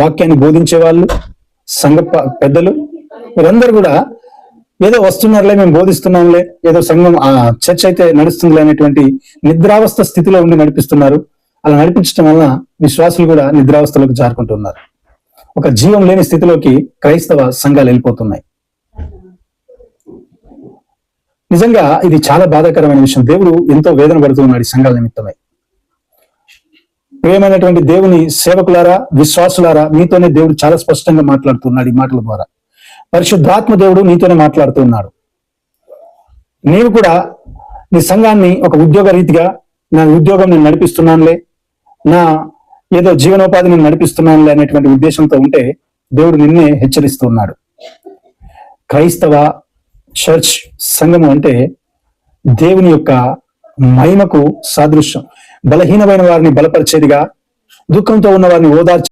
వాక్యాన్ని బోధించే వాళ్ళు, సంఘ పెద్దలు వీరందరూ కూడా ఏదో వస్తున్నారులే, మేము బోధిస్తున్నాంలే, ఏదో సంఘం చర్చ్ అయితే నడుస్తుందిలే అనేటువంటి నిద్రావస్థ స్థితిలో ఉండి నడిపిస్తున్నారు. అలా నడిపించడం వలన విశ్వాసులు కూడా నిద్రావస్థలోకి జారుకుంటున్నారు. ఒక జీవం లేని స్థితిలోకి క్రైస్తవ సంఘాలు వెళ్ళిపోతున్నాయి. నిజంగా ఇది చాలా బాధాకరమైన విషయం. దేవుడు ఎంతో వేదన పడుతున్నాడు ఈ సంఘాల నిమిత్తమై. ప్రియమైనటువంటి దేవుని సేవకులారా, విశ్వాసులారా, మీతోనే దేవుడు చాలా స్పష్టంగా మాట్లాడుతున్నాడు ఈ మాటల ద్వారా. పరిశుద్ధాత్మ దేవుడు నీతోనే మాట్లాడుతున్నాడు. నీవు కూడా నీ సంఘాన్ని ఒక ఉద్యోగ రీతిగా, నా ఉద్యోగం నేను నడిపిస్తున్నానులే, నా ఏదో జీవనోపాధి నేను నడిపిస్తున్నానులే అనేటువంటి ఉద్దేశంతో ఉంటే దేవుడు నిన్నే హెచ్చరిస్తున్నాడు. క్రైస్తవ చర్చ్ సంఘము అంటే దేవుని యొక్క మహిమకు సాదృశ్యం. బలహీనమైన వారిని బలపరిచేదిగా, దుఃఖంతో ఉన్న వారిని ఓదార్చి